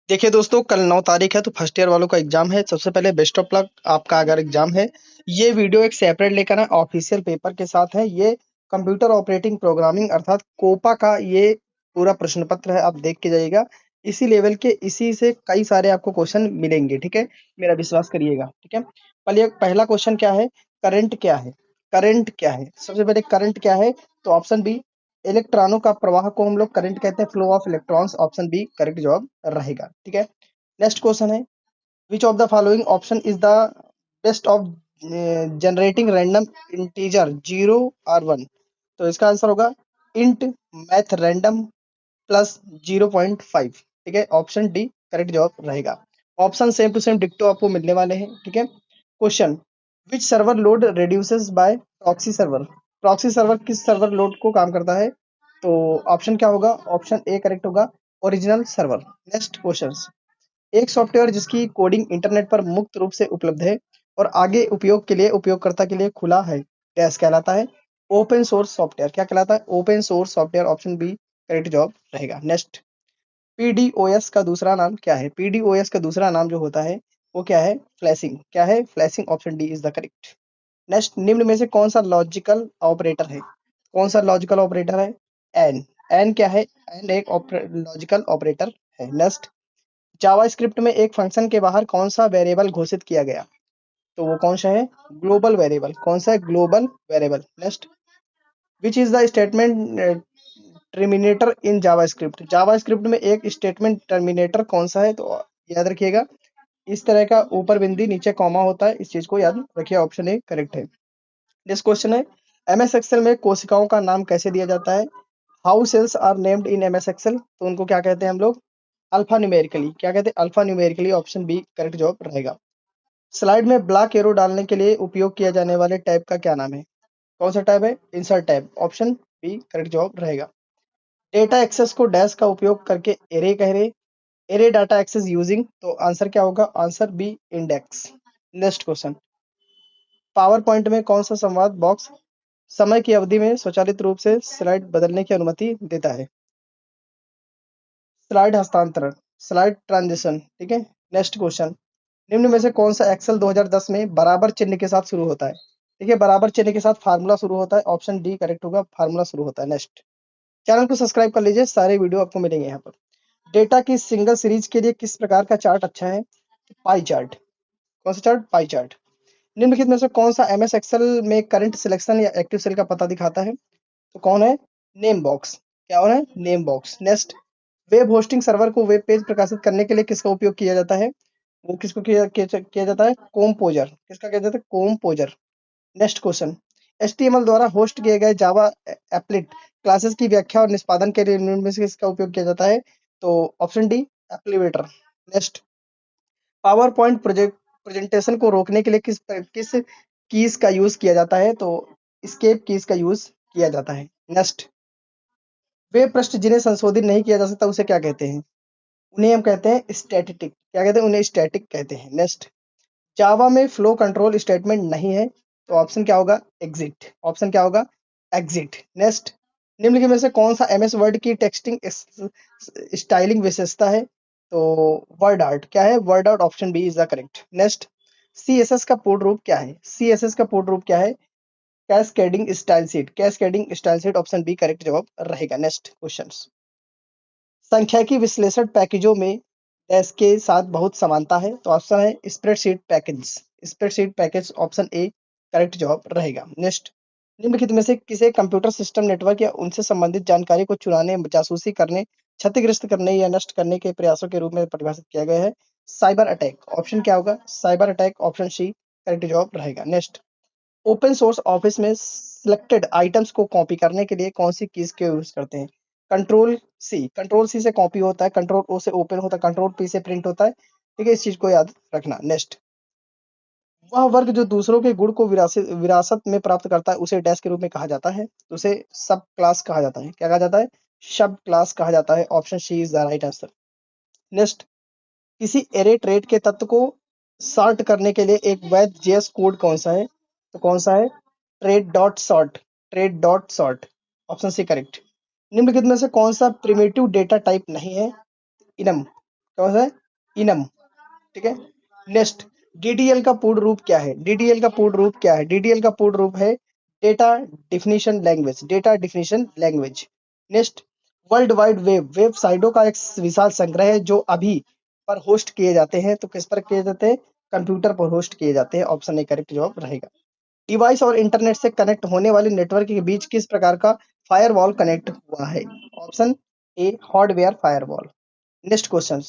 देखिए दोस्तों, कल 9 तारीख है तो फर्स्ट ईयर वालों का एग्जाम है। सबसे पहले बेस्ट ऑफ लक आपका अगर एग्जाम है। ये वीडियो एक सेपरेट लेकर है, ऑफिशियल पेपर के साथ है। ये कंप्यूटर ऑपरेटिंग प्रोग्रामिंग अर्थात कोपा का ये पूरा प्रश्न पत्र है, आप देख के जाइएगा। इसी लेवल के इसी से कई सारे आपको क्वेश्चन मिलेंगे, ठीक है। मेरा विश्वास करिएगा, ठीक है। पहला क्वेश्चन क्या है? करंट क्या है? करंट क्या है? सबसे पहले करंट क्या है? तो ऑप्शन बी, इलेक्ट्रॉनों का प्रवाह को हम लोग करंट कहते हैं, flow of electrons. Option B correct जवाब रहेगा, ठीक है। नेक्स्ट क्वेश्चन है, which of the following option is the best of generating random integer 0 और 1। तो इसका आंसर होगा इंट मैथ रैंडम प्लस 0.5, ठीक है। ऑप्शन डी करेक्ट जवाब रहेगा। ऑप्शन सेम टू सेम डिक्टो आपको मिलने वाले हैं, ठीक है। Question, which server load reduces by proxy server. Proxy server किस सर्वर लोड को काम करता है? तो ऑप्शन क्या होगा? ऑप्शन ए करेक्ट होगा, ओरिजिनल सर्वर। नेक्स्ट क्वेश्चन, एक सॉफ्टवेयर जिसकी कोडिंग इंटरनेट पर मुक्त रूप से उपलब्ध है और आगे उपयोग के लिए उपयोगकर्ता के लिए खुला है, डैश कहलाता है? Open source software. क्या कहलाता है? Open source software. Option B correct जवाब रहेगा। नेक्स्ट, पीडीओएस का दूसरा नाम क्या है? पीडीओएस का दूसरा नाम जो होता है वो क्या है? फ्लैशिंग। क्या है? Flashing. Option D is the correct. Next, निम्न में से कौन सा लॉजिकल ऑपरेटर है? कौन सा लॉजिकल ऑपरेटर है? एन। एन क्या है? एन एक लॉजिकल ऑपरेटर है। नेक्स्ट, जावास्क्रिप्ट में एक फंक्शन के बाहर कौन सा वेरिएबल घोषित किया गया? तो वो कौन सा है? Global variable. कौन सा है? Global variable. Next, which is the statement terminator in JavaScript. JavaScript में एक स्टेटमेंट टर्मिनेटर कौन सा है? तो याद रखिएगा, इस तरह का ऊपर बिंदी नीचे कॉमा होता है, इस चीज को याद रखिए। ऑप्शन ए करेक्ट है। नेक्स्ट क्वेश्चन है, एमएस एक्सेल में कोशिकाओं का नाम कैसे दिया जाता है? How cells are named in MS Excel. तो उनको क्या कहते हैं हम लोग? Alpha numerically. क्या कहते हैं? Alpha numerically. Option B correct जवाब रहेगा। स्लाइड में ब्लैक एरो डालने के लिए उपयोग किया जाने वाले टैब का क्या नाम है? कौन सा टैब है? Insert tab. Option B correct जवाब रहेगा। डेटा एक्सेस को डैश का उपयोग करके एरे कह रहे, एरे डाटा एक्सेस यूजिंग। तो आंसर क्या होगा? Answer B index. Next question, PowerPoint में कौन सा संवाद बॉक्स समय की अवधि में स्वचालित रूप से स्लाइड बदलने की अनुमति देता है? स्लाइड हस्तांतरण, स्लाइड ट्रांजिशन, ठीक है। नेक्स्ट क्वेश्चन, निम्न में से कौन सा एक्सेल 2010 में बराबर चिन्ह के साथ शुरू होता है? ठीक है, बराबर चिन्ह के साथ फार्मूला शुरू होता है। ऑप्शन डी करेक्ट होगा, फार्मूला शुरू होता है। नेक्स्ट, चैनल को सब्सक्राइब कर लीजिए, सारे वीडियो आपको मिलेंगे यहाँ पर। डेटा की सिंगल सीरीज के लिए किस प्रकार का चार्ट अच्छा है? Pie chart. कौन सा चार्ट? Pie chart. निम्नलिखित में से कौन सा एमएस एक्सेल में करंट सिलेक्शन या एक्टिव सेल का पता दिखाता है? तो कौन है? Name box. क्या होना है? Name box. Next, web hosting server को वेब पेज प्रकाशित करने के लिए किसका उपयोग किया जाता है? वो किसको किया जाता है? कोम्पोजर। किसका किया जाता है? कोम्पोजर। नेक्स्ट क्वेश्चन, एचटीएमएल द्वारा होस्ट किए गए जावा एप्लेट क्लासेस की व्याख्या और निष्पादन के लिए निम्न में से किसका उपयोग किया जाता है? तो ऑप्शन डी एप्लीवेटर। नेक्स्ट, पावर पॉइंट प्रेजेंटेशन को रोकने के लिए किस कीज का यूज किया जाता है? तो एस्केप कीज का यूज किया जाता है। नेक्स्ट, वे पृष्ठ जिन्हें संशोधित नहीं किया जा सकता उसे क्या कहते हैं? उन्हें हम कहते हैं स्टैटिक। क्या कहते हैं? उन्हें स्टैटिक कहते हैं। नेक्स्ट, जावा में फ्लो कंट्रोल स्टेटमेंट नहीं है। तो ऑप्शन क्या होगा? एग्जिट। ऑप्शन क्या होगा? एग्जिट। नेक्स्ट, निम्नलिखित में से कौन सा एमएस वर्ड की टेक्सटिंग स्टाइलिंग विशेषता है? तो वर्ड आर्ट। क्या है? WordArt. Option B is the correct. Next, CSS का पूर्ण रूप क्या है? सीएसएस का पूर्ण रूप क्या है? Cascading style sheet. Cascading style sheet. Option B correct जवाब रहेगा। नेक्स्ट क्वेश्चंस, सांख्यिकी विश्लेषण पैकेजों में डैश के साथ बहुत समानता है। तो ऑप्शन है spreadsheet package. Spreadsheet package. Option A correct जवाब रहेगा। नेक्स्ट, निम्नलिखित में से किसे कंप्यूटर सिस्टम नेटवर्क या उनसे संबंधित जानकारी को चुराने, जासूसी करने, क्षतिग्रस्त करने या नष्ट करने के प्रयासों के रूप में परिभाषित किया गया है? Cyber attack. ऑप्शन क्या होगा? Cyber attack. Option C correct जवाब रहेगा। नेक्स्ट, ओपन सोर्स ऑफिस में सिलेक्टेड आइटम्स को कॉपी करने के लिए कौन सी कीज के यूज करते हैं? Control C. कंट्रोल सी से कॉपी होता है, कंट्रोल ओ से ओपन होता है, कंट्रोल पी से प्रिंट होता है, ठीक है। इस चीज को याद रखना। नेक्स्ट, वह वर्ग जो दूसरों के गुण को विरासत में प्राप्त करता है उसे डैश के रूप में कहा जाता है? तो उसे सब क्लास कहा जाता है। क्या कहा जाता है? सब क्लास कहा जाता है। Option C is the right answer. Next, किसी एरे ट्रेड के तत्व को सॉर्ट करने के लिए एक वैध जेएस कोड कौन सा है? तो कौन सा है? Trade dot sort. Trade dot sort. Option C correct. निम्नलिखित में से कौन सा प्रिमिटिव डेटा टाइप नहीं है? इनम। कौन सा है? इनम, ठीक है। नेक्स्ट, डीडीएल का पूर्ण रूप क्या है? डीडीएल का पूर्ण रूप क्या है? डीडीएल का पूर्ण रूप है data definition language, data definition language. Next, world wide web, वेबसाइटों का एक विशाल संग्रह है जो अभी पर होस्ट किए जाते हैं। तो किस पर किए जाते हैं? कंप्यूटर पर होस्ट किए जाते हैं। ऑप्शन ए करेक्ट जवाब रहेगा। डिवाइस और इंटरनेट से कनेक्ट होने वाले नेटवर्क के बीच किस प्रकार का फायरवॉल कनेक्ट हुआ है? Option A hardware firewall. Next question,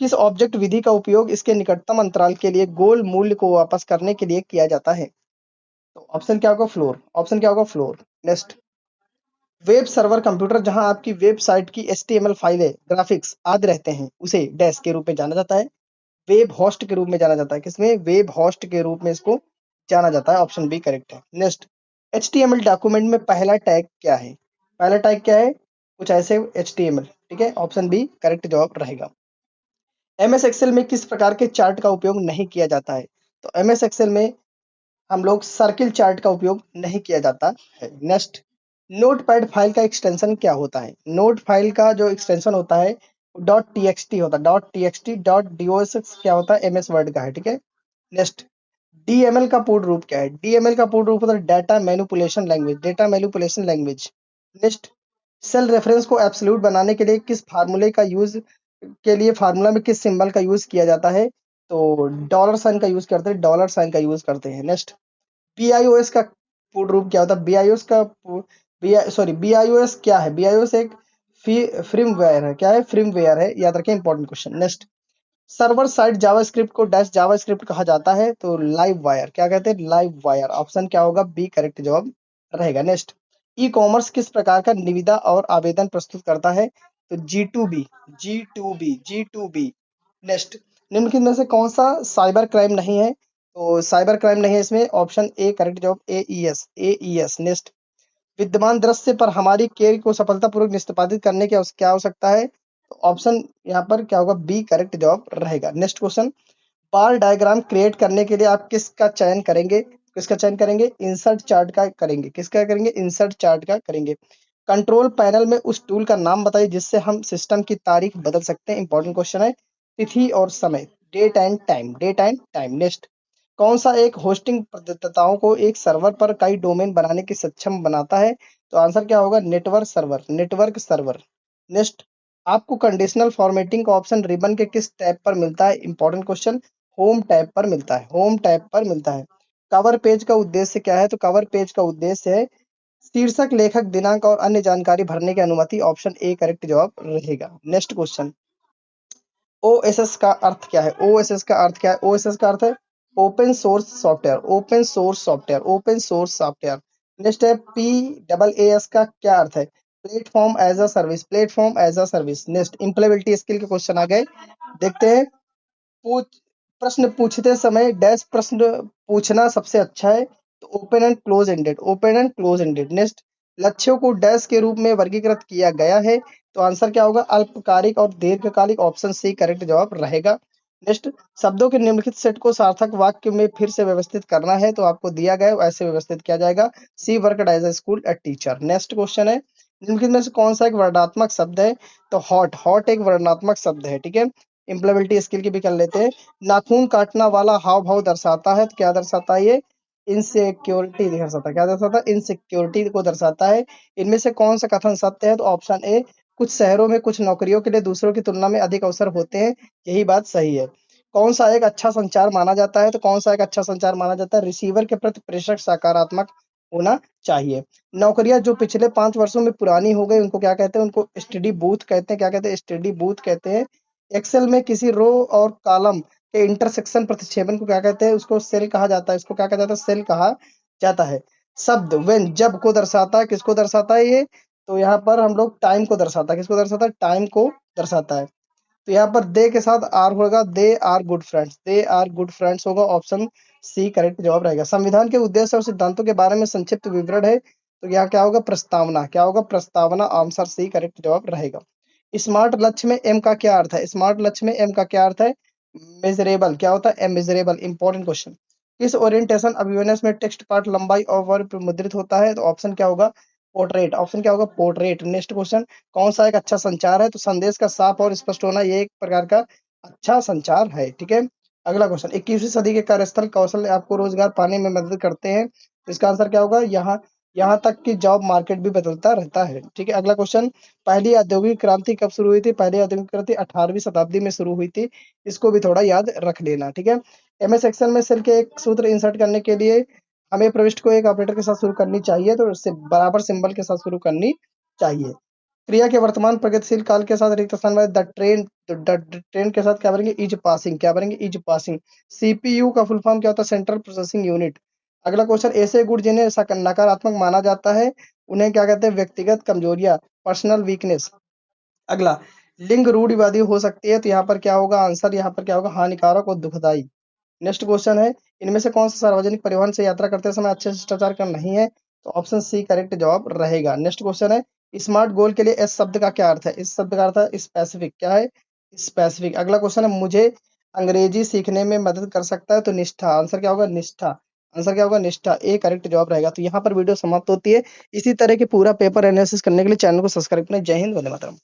किस ऑब्जेक्ट विधि का उपयोग इसके निकटतम अंतराल के लिए गोल मूल्य को वापस करने के लिए किया जाता है? तो ऑप्शन क्या होगा? फ्लोर। ऑप्शन क्या होगा? Floor. Next, web server computer जहां आपकी वेबसाइट की एचटीएमएल फाइलें, ग्राफिक्स आदि रहते हैं, उसे डैश के रूप में जाना जाता है। वेब होस्ट के रूप में जाना जाता है। किसमें? वेब होस्ट के रूप में इसको जाना जाता है। ऑप्शन बी करेक्ट है। नेक्स्ट, एचटीएमएल डॉक्यूमेंट में पहला टैग क्या है? पहला टैग क्या है? कुछ ऐसे एचटीएमएल, ठीक है। ऑप्शन बी करेक्ट जवाब रहेगा। एमएस एक्सेल में किस प्रकार के चार्ट का उपयोग नहीं किया जाता है? तो एमएस एक्सेल में हम लोग सर्किल चार्ट का उपयोग नहीं किया जाता है। नेक्स्ट, नोटपैड फाइल का एक्सटेंशन क्या होता है? नोट फाइल का जो एक्सटेंशन होता है डॉट टीएक्सटी होता है। डॉट टीएक्सटी डॉट डीओएस क्या होता है? एमएस वर्ड का है, ठीक है। नेक्स्ट, डीएमएल का पूर्ण रूप क्या है? डीएमएल का पूर्ण रूप होता है data manipulation language, data manipulation language. Next, cell reference को एब्सोल्यूट बनाने के लिए किस फार्मूले का यूज के लिए फार्मूला में किस सिंबल का यूज किया जाता है? तो डॉलर साइन का यूज करते हैं, डॉलर साइन का यूज करते हैं। नेक्स्ट, बीआईओएस का पूर्ण रूप क्या होता है? बीआईओएस का बीआईओएस क्या है? बीआईओएस एक फ्रीमवेयर है। क्या है? फ्रीमवेयर है, याद रखें, important question. Next, server side JavaScript को डैश जावास्क्रिप्ट कहा जाता है। तो लाइव वायर, क्या कहते हैं? Live wire. ऑप्शन क्या होगा? बी करेक्ट जवाब रहेगा। नेक्स्ट, ई कॉमर्स किस प्रकार का निविदा और आवेदन प्रस्तुत करता है? तो G to B, G to B, G to B. Next, निम्नलिखित में से कौन सा साइबर क्राइम नहीं है? तो साइबर क्राइम नहीं है इसमें। ऑप्शन ए करेक्ट जवाब एईएस, एईएस। नेक्स्ट, विद्यमान दृश्य पर हमारी क्वेरी को सफलतापूर्वक निष्पादित करने की क्या आवश्यकता है? तो ऑप्शन यहाँ पर क्या होगा? बी करेक्ट जवाब रहेगा। नेक्स्ट क्वेश्चन, बार डायग्राम क्रिएट करने के लिए आप किसका चयन करेंगे? किसका चयन करेंगे? इंसर्ट चार्ट का करेंगे। किसका करेंगे? इंसर्ट चार्ट का करेंगे। कंट्रोल पैनल में उस टूल का नाम बताइए जिससे हम सिस्टम की तारीख बदल सकते हैं। इंपॉर्टेंट क्वेश्चन है। तिथि और समय, date and time, date and time. Next, कौन सा एक होस्टिंग प्रदाताओं को एक सर्वर पर कई डोमेन बनाने की सक्षम बनाता है? तो आंसर क्या होगा? Network server, network server. Next, आपको कंडीशनल फॉर्मेटिंग का ऑप्शन रिबन के किस टैब पर मिलता है? इंपॉर्टेंट क्वेश्चन, होम टैब पर मिलता है, होम टैब पर मिलता है। कवर पेज का उद्देश्य क्या है? तो कवर पेज का उद्देश्य है शीर्षक, लेखक, दिनांक और अन्य जानकारी भरने की अनुमति। ऑप्शन ए करेक्ट जवाब रहेगा। नेक्स्ट क्वेश्चन, ओएसएस का अर्थ क्या है? ओएसएस का अर्थ क्या है? ओएसएस का अर्थ है open source software, open source software, open source software. Next है पी डबल ए एस का क्या अर्थ है? Platform as a service, platform as a service. Next, employability skill के क्वेश्चन आ गए, देखते हैं। पूछ प्रश्न पूछते समय डैश प्रश्न पूछना सबसे अच्छा है? तो open and close ended, open and close ended. Next, लक्ष्यों को डैश के रूप में वर्गीकृत किया गया है। तो आंसर क्या होगा? अल्पकालिक और दीर्घकालिक। ऑप्शन सी करेक्ट जवाब रहेगा। नेक्स्ट, शब्दों के निम्नलिखित सेट को सार्थक वाक्य में फिर से व्यवस्थित करना है। तो आपको दिया गया है वैसे व्यवस्थित किया जाएगा। C worked as a school a teacher. Next question है, निम्नलिखित में से कौन सा एक वर्णात्मक शब्द है? तो हॉट, हॉट एक वर्णात्मक शब्द है, ठीक है। इम्प्लीमेबिलिटी स्किल की भी कर लेते हैं। नाखून काटना वाला हाव भाव दर्शाता है। तो क्या दर्शाता है ये? इनसिक्योरिटी दर्शाता है। क्या दर्शाता है? इनसिक्योरिटी को दर्शाता है। इनमें से कौन सा कथन सत्य है? तो ऑप्शन ए, कुछ शहरों में कुछ नौकरियों के लिए दूसरों की तुलना में अधिक अवसर होते हैं, यही बात सही है। कौन सा एक अच्छा संचार माना जाता है? तो कौन सा एक अच्छा संचार माना जाता है? रिसीवर के प्रति प्रेषक सकारात्मक होना चाहिए। नौकरियां जो पिछले 5 वर्षों में पुरानी हो गई उनको क्या कहते हैं? उनको स्टडी बूथ कहते हैं। क्या कहते हैं? स्टडी बूथ कहते हैं। एक्सेल में किसी रो और कॉलम के इंटरसेक्शन प्रतिच्छेदन को क्या कहते हैं? उसको सेल कहा जाता है। इसको क्या कहा जाता है? सेल कहा जाता है। शब्द व्हेन, जब को दर्शाता है। किसको दर्शाता है ये? तो यहाँ पर हम लोग टाइम को दर्शाता है। किसको दर्शाता है? टाइम को दर्शाता है। तो यहाँ पर दे के साथ आर होगा, they are good friends, they are good friends होगा। ऑप्शन सी करेक्ट जवाब रहेगा। संविधान के उद्देश्य और सिद्धांतों के बारे में संक्षिप्त विवरण है। तो यहाँ क्या होगा? प्रस्तावना। क्या होगा? प्रस्तावना। आंसर सी करेक्ट जवाब रहेगा। स्मार्ट लक्ष्य में एम का क्या अर्थ है? स्मार्ट लक्ष्य में एम का क्या अर्थ है? मेजरेबल। क्या होता है? M measurable. इंपॉर्टेंट क्वेश्चन, किस ओरिएंटेशन अभिविन्यास में टेक्स्ट पार्ट लंबाई और वर्ग मुद्रित होता है? तो ऑप्शन क्या होगा? पोर्ट्रेट, ऑप्शन क्या होगा? पोर्ट्रेट। नेक्स्ट क्वेश्चन, कौन सा एक अच्छा संचार है? तो संदेश का साफ और स्पष्ट होना ये एक प्रकार का अच्छा संचार है, ठीक है। अगला क्वेश्चन, 21वीं सदी के कार्यस्थल कौशल आपको रोजगार पाने में मदद करते हैं। तो इसका आंसर क्या होगा? यहाँ यहाँ तक कि जॉब मार्केट भी बदलता रहता है, ठीक है। अगला क्वेश्चन, पहली औद्योगिक क्रांति कब शुरू हुई थी? पहली औद्योगिक क्रांति 18वीं शताब्दी में शुरू हुई थी। इसको भी थोड़ा याद रख लेना, ठीक है। एमएस एक्सेल में सेल के एक सूत्र इंसर्ट करने के लिए हमें प्रविष्टि को एक ऑपरेटर के साथ शुरू करनी चाहिए, तो उससे बराबर सिंबल के साथ शुरू करनी चाहिए। क्रिया के वर्तमान प्रगतिशील काल के साथ रिक्त स्थान में द ट्रेन के साथ क्या बनेंगे? Is passing. क्या बनेंगे? Is passing. सीपीयू का फुल फॉर्म क्या होता है? Central processing unit. अगला क्वेश्चन, ऐसे गुण जिन्हें नकारात्मक माना जाता है उन्हें क्या कहते हैं? व्यक्तिगत कमजोरियां, पर्सनल वीकनेस। अगला, लिंग रूढ़िवादी हो सकती है, तो यहाँ पर क्या होगा? आंसर यहाँ पर क्या होगा? हानिकारक और दुखदाई। नेक्स्ट क्वेश्चन है, इनमें से कौन सा सार्वजनिक परिवहन से यात्रा करते समय अच्छे शिष्टाचार का नहीं है? तो ऑप्शन सी करेक्ट जवाब रहेगा। नेक्स्ट क्वेश्चन है, स्मार्ट गोल के लिए एस शब्द का क्या अर्थ है? इस शब्द का अर्थ है स्पेसिफिक। क्या है? स्पेसिफिक। अगला क्वेश्चन है, मुझे अंग्रेजी सीखने में मदद कर सकता है, तो निष्ठा। आंसर क्या होगा? निष्ठा। आंसर क्या होगा? निष्ठा। ए करेक्ट जवाब रहेगा। तो यहाँ पर वीडियो समाप्त होती है। इसी तरह के पूरा पेपर एनालिसिस करने के लिए चैनल को सब्सक्राइब करें। जय हिंद, वंदे मातरम।